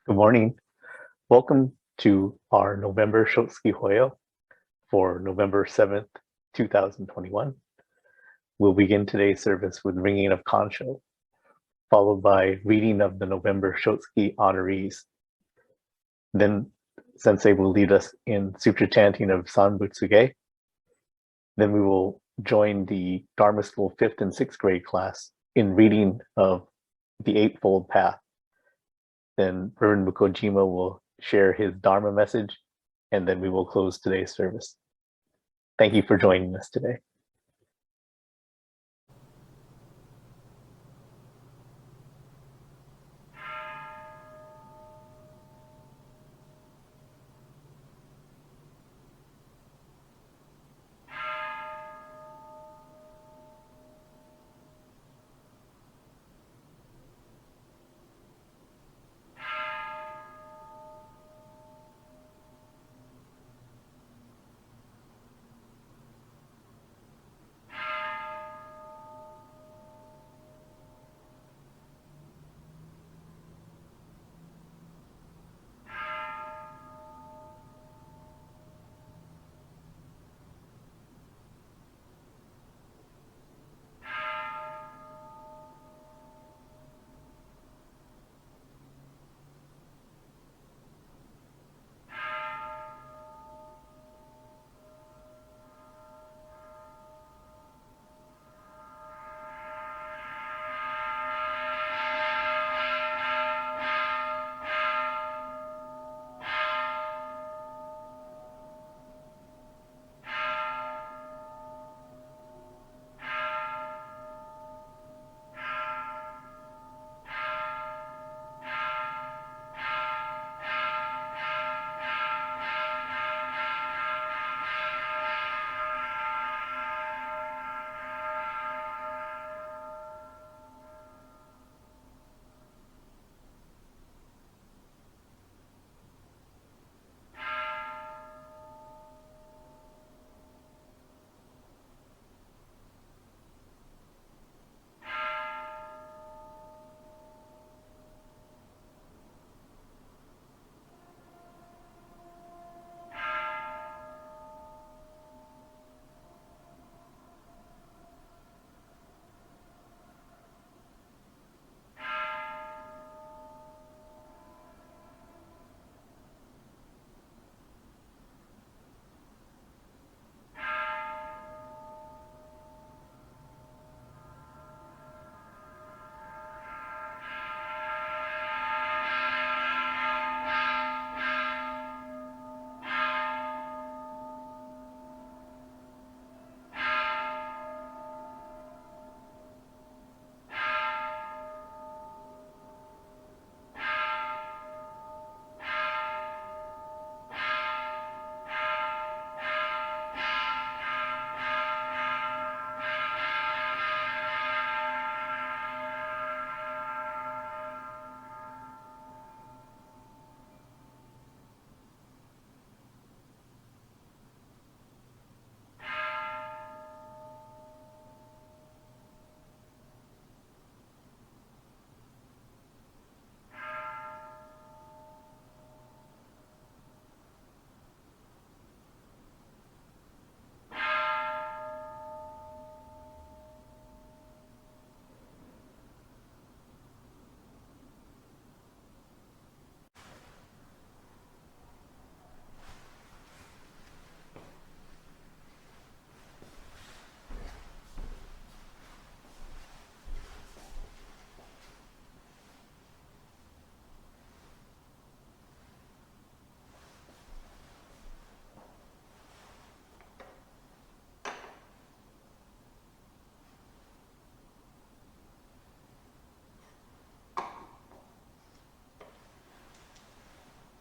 Good morning. Welcome to our November Shotsuki Hoyo for November 7th, 2021. We'll begin today's service with ringing of Kansho, followed by reading of the November Shotsuki Honorees. Then Sensei will lead us in sutra chanting of San Butsu Ge. Then we will join the Dharma School 5th and 6th grade class in reading of the Eightfold Path. Then Reverend Mukojima will share his Dharma message, and then we will close today's service. Thank you for joining us today.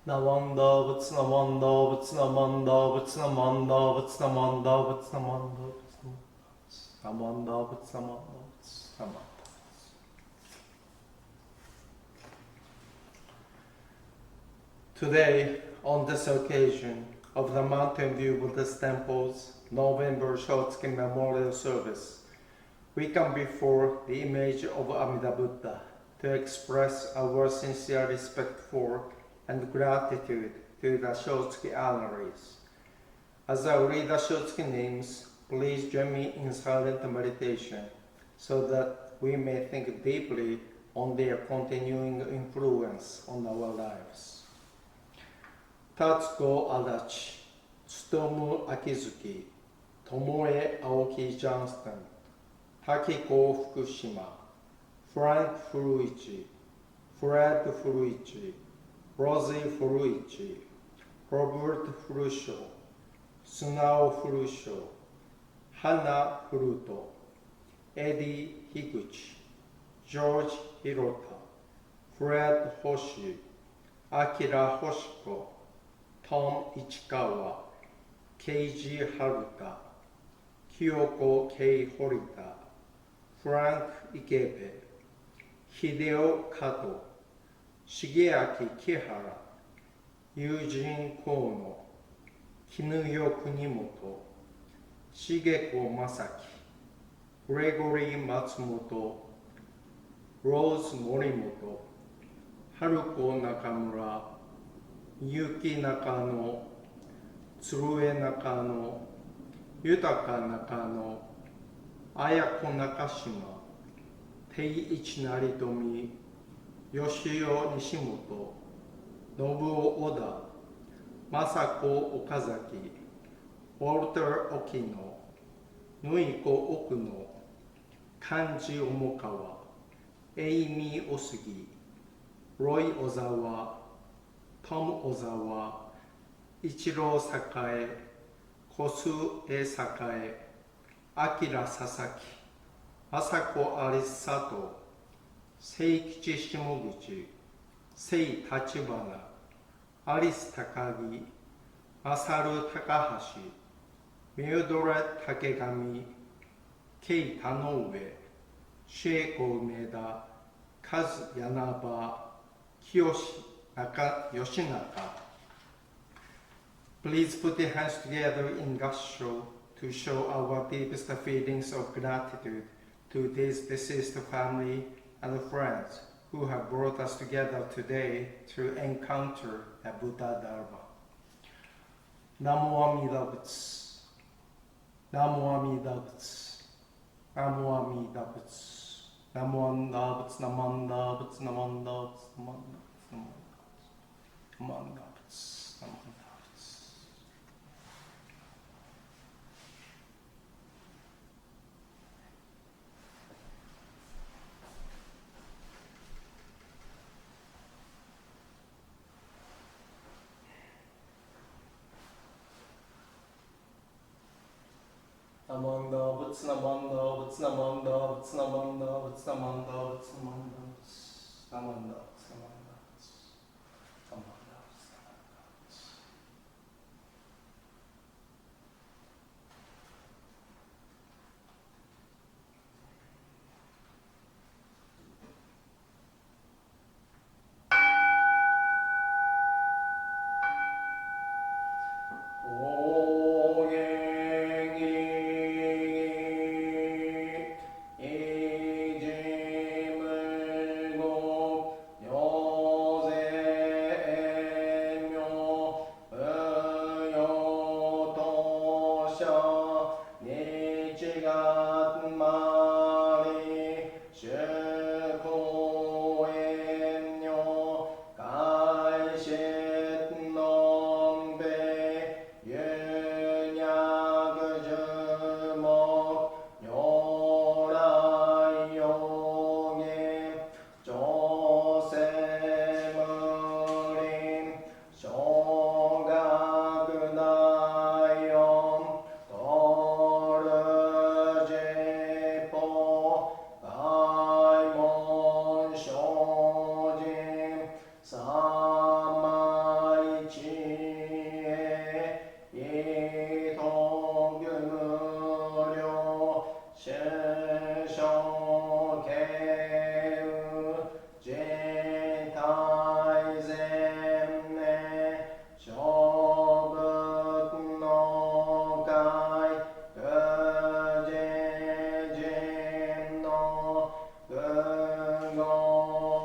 Namanda Vutsanamanda Vutsanamanda Vutsanamanda Vutsanamanda Vutsanamanda Namanda Vutsanamanda Vutsanamanda. Today, on this occasion of the Mountain View Buddhist Temple's November Shotsuki Memorial Service, we come before the image of Amida Buddha to express our sincere respect for and gratitude to the Shotsuki Honorees. As I read the Shotsuki names, please join me in silent meditation so that we may think deeply on their continuing influence on our lives. Tatsuko Adachi, Tsutomu Akizuki, Tomoe Aoki Johnston, Takiko Fukushima, Frank Furuichi, Fred Furuichi, Rosie Furuichi, Robert Furusho, Sunao Furusho, Hana Furuto, Eddie Higuchi, George Hirota, Fred Hoshi, Akira Hoshiko, Tom Ichikawa, Keiji Haruta, Kyoko Kei Horita, Frank Ikebe, Hideo Kato, Shigeaki Kihara, Eugene Kono, Kinuyo Kunimoto, Shigeko Masaki, Gregory Matsumoto, Rose Morimoto, Haruko Nakamura, Yuki Nakano, Tsurue Nakano, Yutaka Nakano, Ayako Nakashima, Teiichi Naritomi, Yoshio Nishimoto, Nobuo Oda, Masako Okazaki, Walter Okino, Nuiko Okuno, Kanji Omokawa, Amy Osugi, Roy Ozawa, Tom Ozawa, Ichiro Sakae, Kosu E Sakae, Akira Sasaki, Masako Alice Sato, Seikichi Shimoguchi, Sei Tachibana, Alice Takagi, Masaru Takahashi, Miyodora Takegami, Kei Tanoue, Shueiko Umeda, Kaz Yanaba, Kiyoshi Yoshinaka. Please put your hands together in gassho to show our deepest feelings of gratitude to this deceased family and friends who have brought us together today to encounter the Buddha Dharma. Namo Amida Butsu, Namo Amida Butsu, Namo Amida Butsu, Namo Amida Butsu, Namo Amida Butsu, Namo Amida Butsu, Namo Amida Butsu, Namo Amida Butsu, Namo Amida Butsu. Namanda, Butsu Namanda, Butsu Namanda, Butsu Namanda, Butsu Namanda, Butsu Namanda, Namanda, Namanda, Namanda. No.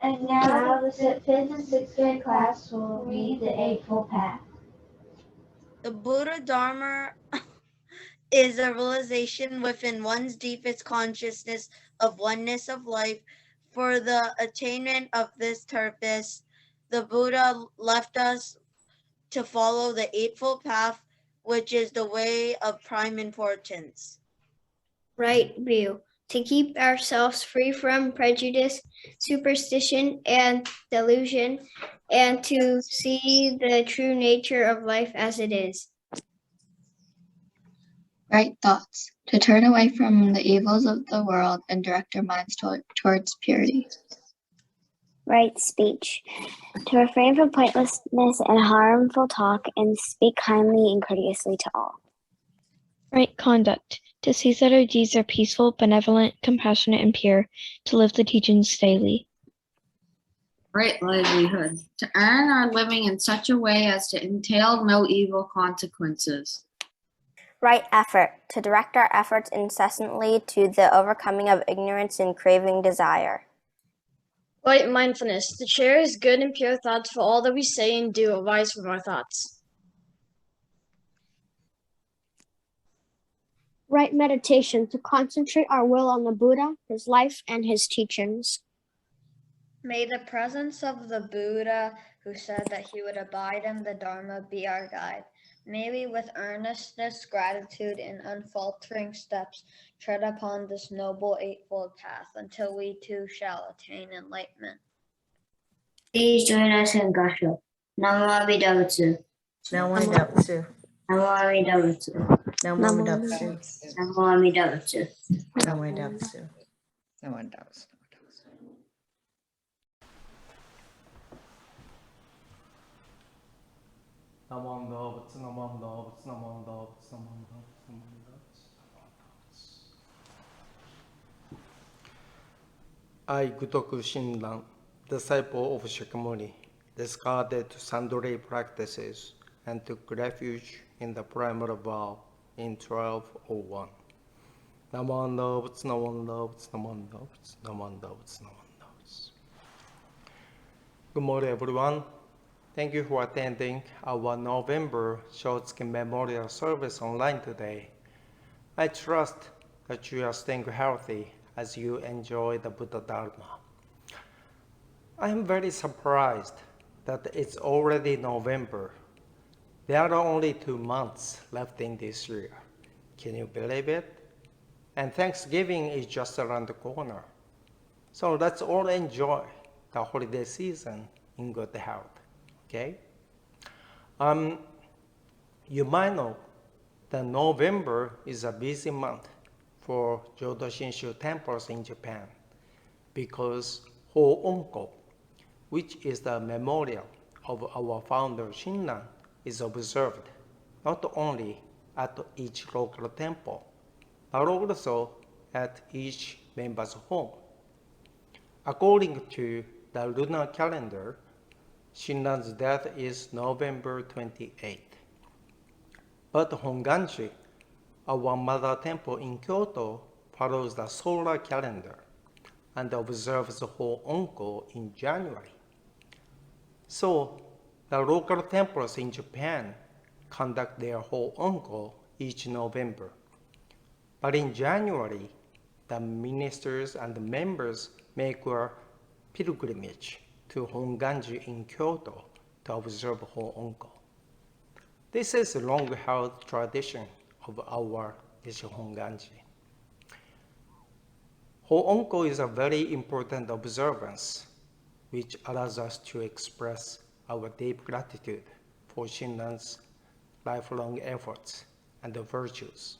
And now the 5th and 6th grade class will read the Eightfold Path. The Buddha Dharma is a realization within one's deepest consciousness of oneness of life. For the attainment of this purpose, the Buddha left us to follow the Eightfold Path, which is the way of prime importance. Right view, to keep ourselves free from prejudice, superstition, and delusion, and to see the true nature of life as it is. Right thoughts, to turn away from the evils of the world and direct our minds towards purity. Right speech, to refrain from pointlessness and harmful talk and speak kindly and courteously to all. Right conduct, to see that our deeds are peaceful, benevolent, compassionate, and pure, to live the teachings daily. Right livelihood, to earn our living in such a way as to entail no evil consequences. Right effort, to direct our efforts incessantly to the overcoming of ignorance and craving desire. Right mindfulness, to cherish good and pure thoughts, for all that we say and do arise from our thoughts. Right meditation, to concentrate our will on the Buddha, his life, and his teachings. May the presence of the Buddha, who said that he would abide in the Dharma, be our guide. May we with earnestness, gratitude, and unfaltering steps tread upon this noble Eightfold Path until we too shall attain enlightenment. Please join us in Gasho. Namo Amida Butsu. Namo Amida Butsu. Namo Amida Butsu. Namo Amida Butsu. Namo Amida Butsu. Namo Amida Butsu. Namo Amida Butsu. Namo Amida Butsu. Namo Amida Butsu. Namo Amida Butsu. Namo Amida Butsu. Namo Amida Butsu. I, Gutoku Shinran, disciple of Shakyamuni, discarded Sandori practices and took refuge in the primal vow in 1201. Namo Amida Butsu. Namo Amida Butsu. Namo Amida Butsu. Namo Amida Butsu. Namo Amida Butsu. Good morning, everyone. Thank you for attending our November Shotsuki Memorial Service online today. I trust that you are staying healthy as you enjoy the Buddha Dharma. I am very surprised that it's already November. There are only 2 months left in this year. Can you believe it? And Thanksgiving is just around the corner. So let's all enjoy the holiday season in good health. Okay? You might know that November is a busy month for Jodo Shinshu temples in Japan because Ho-Onko, which is the memorial of our founder Shinran, is observed not only at each local temple, but also at each member's home. According to the lunar calendar, Shinran's death is November 28th. But Honganji, our mother temple in Kyoto, follows the solar calendar and observes Ho-Onko in January. So, the local temples in Japan conduct their Ho-Onko each November. But in January, the ministers and the members make a pilgrimage to Honganji in Kyoto to observe Ho-Onko. This is a long-held tradition of our Nissho Honganji. Ho-Onko is a very important observance which allows us to express our deep gratitude for Shinran's lifelong efforts and the virtues.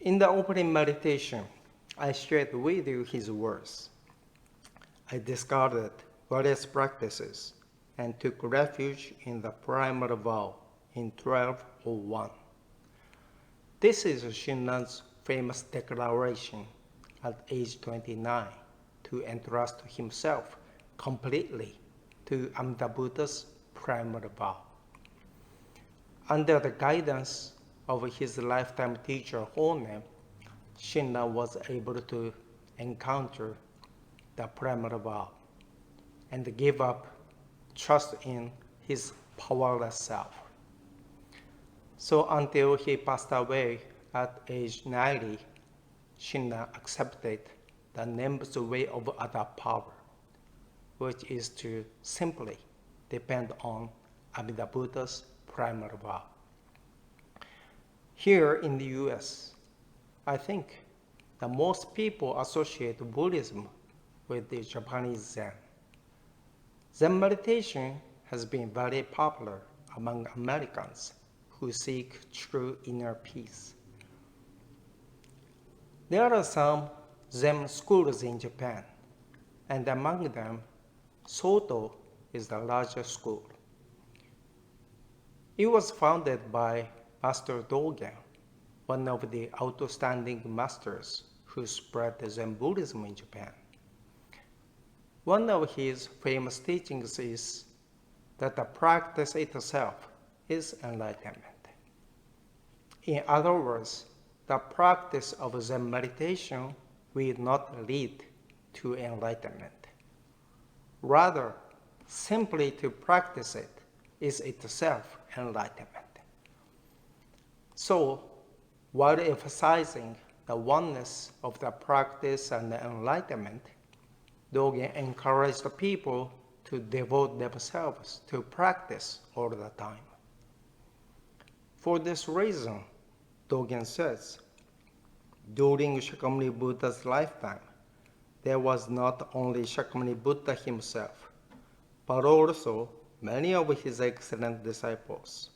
In the opening meditation, I shared with you his words. I discarded various practices and took refuge in the primal vow in 1201. This is Shinran's famous declaration at age 29 to entrust himself completely to Amida Buddha's primal vow. Under the guidance of his lifetime teacher Hoyo, Shinran was able to encounter the primal vow and give up trust in his powerless self. So until he passed away at age 90, Shinran accepted the name's way of other power, which is to simply depend on Amida Buddha's primal vow. Here in the US, I think that most people associate Buddhism with the Japanese Zen. Zen meditation has been very popular among Americans who seek true inner peace. There are some Zen schools in Japan, and among them, Soto is the largest school. It was founded by Master Dogen, one of the outstanding masters who spread Zen Buddhism in Japan. One of his famous teachings is that the practice itself is enlightenment. In other words, the practice of Zen meditation will not lead to enlightenment. Rather, simply to practice it is itself enlightenment. So, while emphasizing the oneness of the practice and the enlightenment, Dogen encouraged the people to devote themselves to practice all the time. For this reason, Dogen says, during Shakyamuni Buddha's lifetime, there was not only Shakyamuni Buddha himself, but also many of his excellent disciples.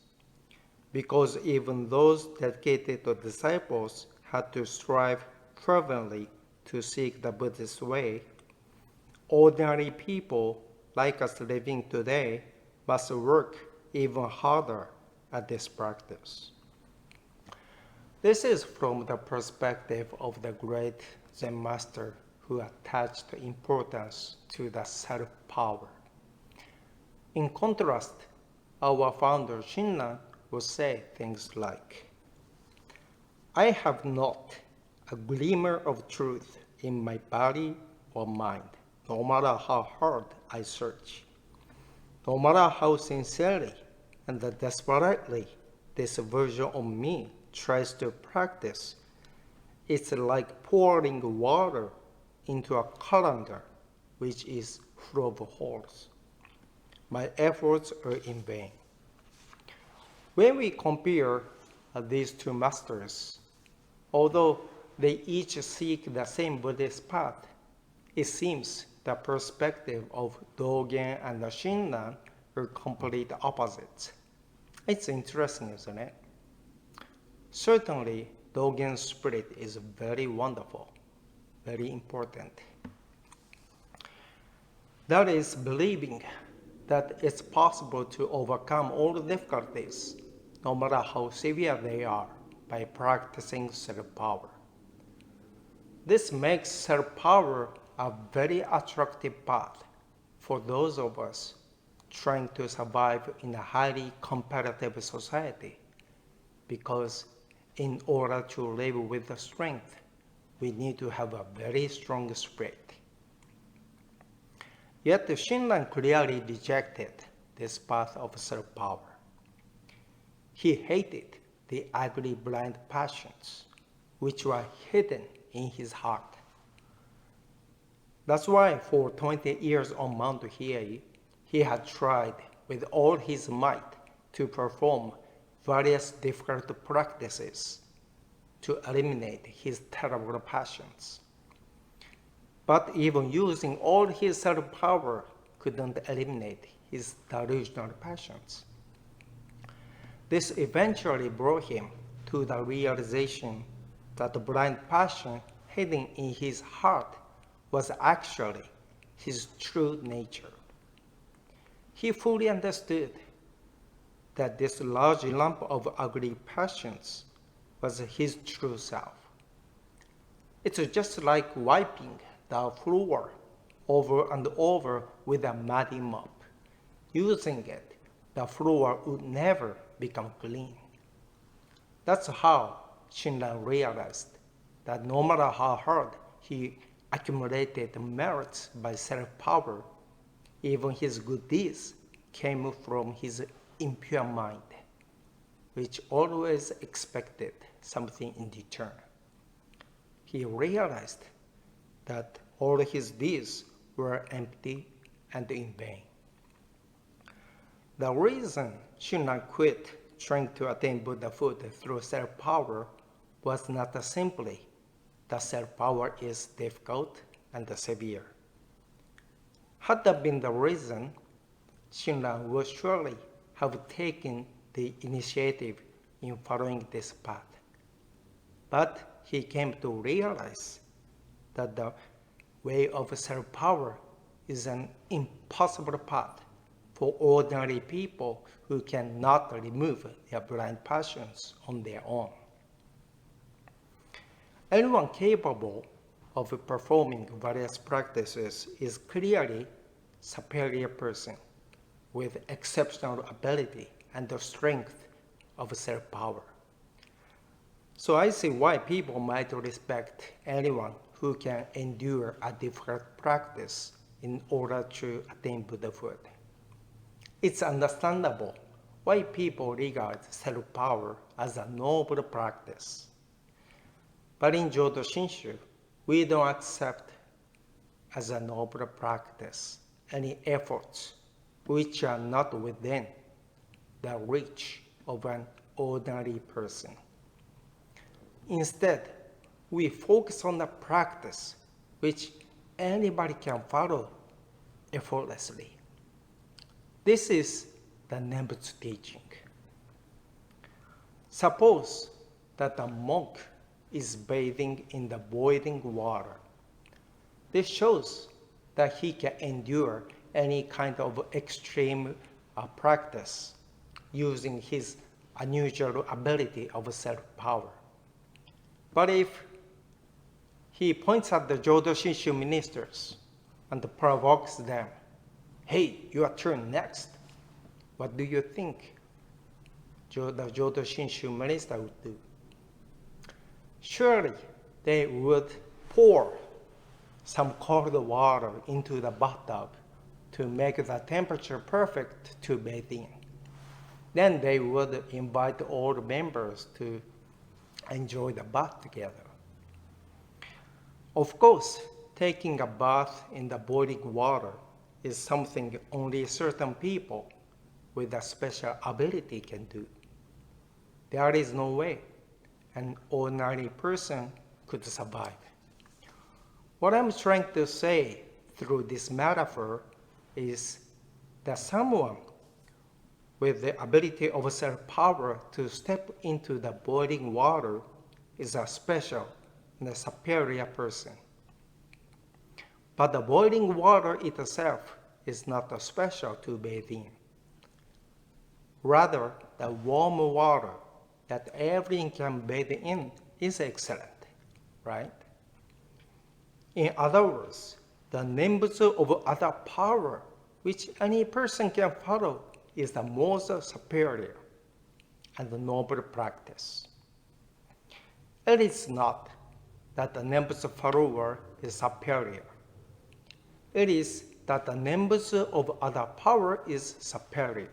Because even those dedicated disciples had to strive fervently to seek the Buddhist way, ordinary people like us living today must work even harder at this practice. This is from the perspective of the great Zen master who attached importance to the self-power. In contrast, our founder Shinran would say things like, I have not a glimmer of truth in my body or mind, no matter how hard I search. No matter how sincerely and desperately this version of me tries to practice, it's like pouring water into a colander which is full of holes. My efforts are in vain. When we compare these two masters, although they each seek the same Buddhist path, it seems the perspective of Dogen and Shinran are complete opposites. It's interesting, isn't it? Certainly, Dogen's spirit is very wonderful, very important. That is believing that it's possible to overcome all the difficulties, no matter how severe they are, by practicing self-power. This makes self-power a very attractive path for those of us trying to survive in a highly competitive society, because in order to live with the strength, we need to have a very strong spirit. Yet Shinran clearly rejected this path of self-power. He hated the ugly blind passions which were hidden in his heart. That's why for 20 years on Mount Hiei, he had tried with all his might to perform various difficult practices to eliminate his terrible passions. But even using all his self-power couldn't eliminate his delusional passions. This eventually brought him to the realization that the blind passion hidden in his heart was actually his true nature. He fully understood that this large lump of ugly passions was his true self. It's just like wiping the floor over and over with a muddy mop. Using it, the floor would never become clean. That's how Shinran realized that no matter how hard he accumulated merits by self-power, even his good deeds came from his impure mind, which always expected something in return. He realized that all his deeds were empty and in vain. The reason Shinran quit trying to attain Buddhahood through self-power was not simply that self-power is difficult and severe. Had that been the reason, Shinran would surely have taken the initiative in following this path. But he came to realize that the way of self-power is an impossible path for ordinary people who cannot remove their blind passions on their own. Anyone capable of performing various practices is clearly a superior person with exceptional ability and the strength of self-power. So I see why people might respect anyone who can endure a difficult practice in order to attain Buddhahood. It's understandable why people regard self-power as a noble practice. But in Jodo Shinshu, we don't accept as a noble practice any efforts which are not within the reach of an ordinary person. Instead, we focus on the practice which anybody can follow effortlessly. This is the Nembutsu teaching. Suppose that a monk is bathing in the boiling water. This shows that he can endure any kind of extreme practice using his unusual ability of self-power. But if he points at the Jodo Shinshu ministers and provokes them, "Hey, your turn next," what do you think the Jodo Shinshu minister would do? Surely they would pour some cold water into the bathtub to make the temperature perfect to bathe in. Then they would invite all the members to enjoy the bath together. Of course, taking a bath in the boiling water is something only certain people with a special ability can do. There is no way an ordinary person could survive. What I'm trying to say through this metaphor is that someone with the ability of self-power to step into the boiling water is a special and a superior person. But the boiling water itself is not special to bathe in. Rather, the warm water that everyone can bathe in is excellent, right? In other words, the Nembutsu of other power, which any person can follow, is the most superior and noble practice. It is not that the Nembutsu follower is superior. It is that the Nembutsu of other power is superior.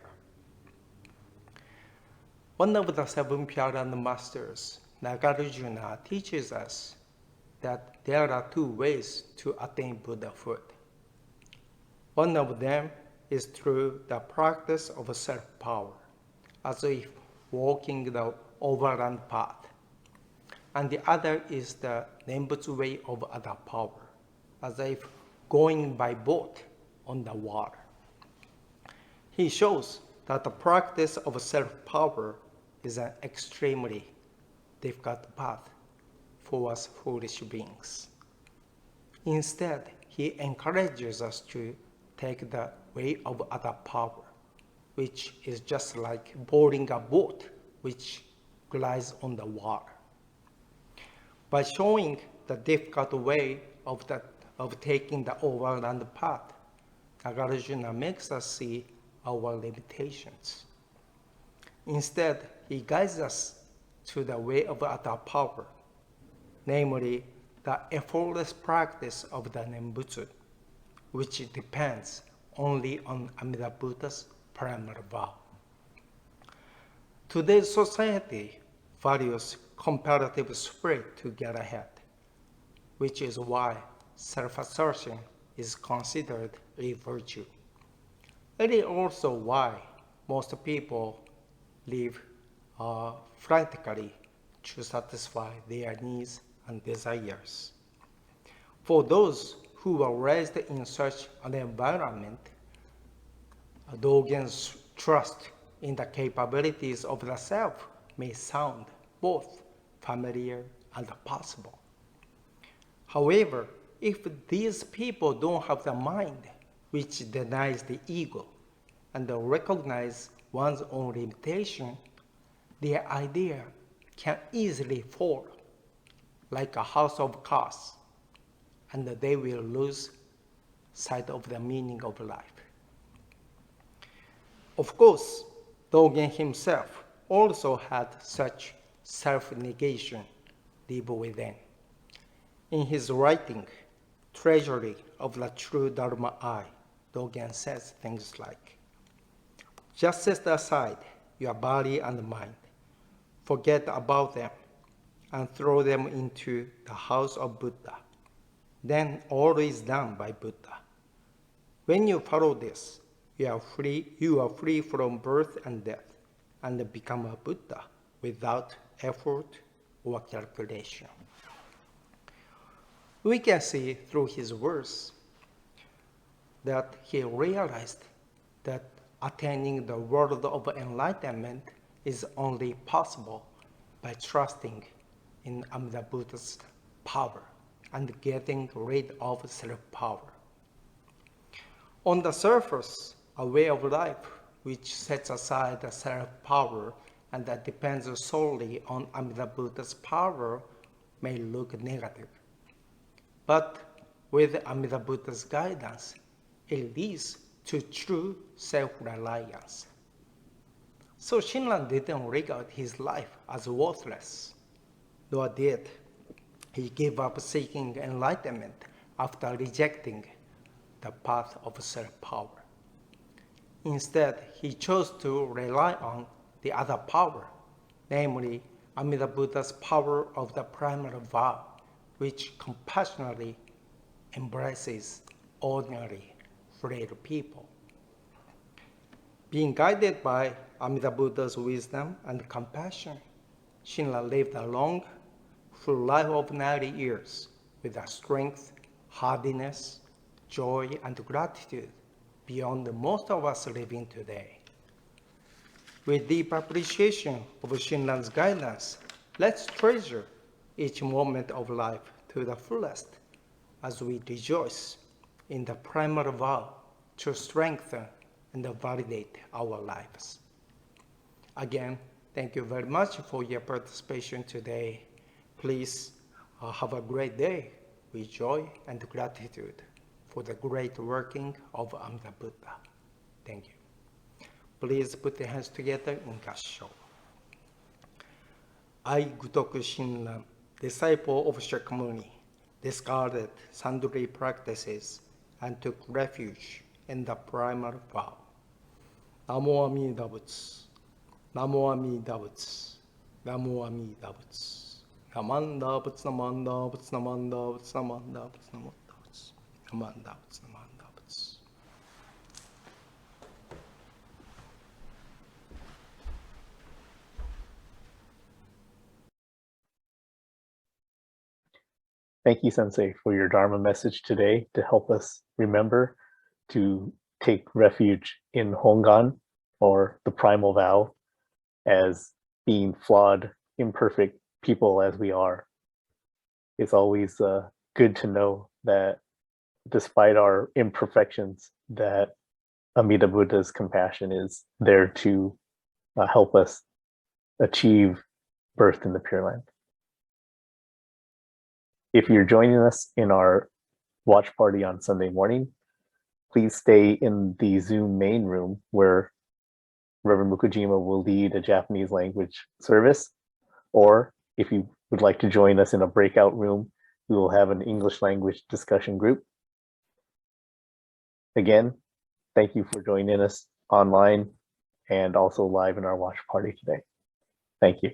One of the seven Pyaran masters, Nagarjuna, teaches us that there are two ways to attain Buddhahood. One of them is through the practice of self-power, as if walking the overland path. And the other is the Nembutsu way of other power, as if going by boat on the water. He shows that the practice of self-power is an extremely difficult path for us foolish beings. Instead, he encourages us to take the way of other power, which is just like boarding a boat which glides on the water. By showing the difficult way of taking the overland path, Nagarjuna makes us see our limitations. Instead, he guides us to the way of other power, namely the effortless practice of the Nembutsu, which depends only on Amida Buddha's primary vow. Today's society values comparative spirit to get ahead, which is why self-assertion is considered a virtue. It is also why most people live frantically to satisfy their needs and desires. For those who were raised in such an environment, Dogen's trust in the capabilities of the self may sound both familiar and possible. However, if these people don't have the mind which denies the ego and recognize one's own limitation, their idea can easily fall like a house of cards, and they will lose sight of the meaning of life. Of course, Dogen himself also had such self-negation deep within. In his writing, Treasury of the True Dharma Eye, Dogen says things like, just set aside your body and mind, forget about them, and throw them into the house of Buddha. Then all is done by Buddha. When you follow this, you are free from birth and death, and become a Buddha without effort or calculation. We can see through his words that he realized that attaining the world of enlightenment is only possible by trusting in Amida Buddha's power and getting rid of self-power. On the surface, a way of life which sets aside the self-power and that depends solely on Amida Buddha's power may look negative. But with Amida Buddha's guidance, it leads to true self-reliance. So Shinran didn't regard his life as worthless, nor did he give up seeking enlightenment after rejecting the path of self-power. Instead, he chose to rely on the other power, namely Amida Buddha's power of the primary vow, which compassionately embraces ordinary, frail people. Being guided by Amida Buddha's wisdom and compassion, Shinran lived a long, full life of 90 years with a strength, hardiness, joy, and gratitude beyond most of us living today. With deep appreciation of Shinran's guidance, let's treasure each moment of life to the fullest as we rejoice in the primary vow to strengthen and validate our lives. Again, thank you very much for your participation today. Please have a great day with joy and gratitude for the great working of Amida Buddha. Thank you. Please put your hands together in Gassho. I, Gutoku Shinran, disciple of Shakyamuni, discarded sundry practices and took refuge in the primary vow. Namo Amida Butsu, Namo Amida Butsu, Namo Amida Butsu. Namanda Butsu, Namanda Butsu, Namanda Butsu, Namanda Butsu, Namanda Butsu, Namanda Butsu, Namanda Butsu. Thank you, Sensei, for your Dharma message today to help us remember to take refuge in Hongan, or the primal vow, as being flawed, imperfect people as we are. It's always good to know that despite our imperfections, that Amida Buddha's compassion is there to help us achieve birth in the Pure Land. If you're joining us in our watch party on Sunday morning, please stay in the Zoom main room where Reverend Mukojima will lead a Japanese language service. Or if you would like to join us in a breakout room, we will have an English language discussion group. Again, Thank you for joining us online and also live in our watch party today. Thank you.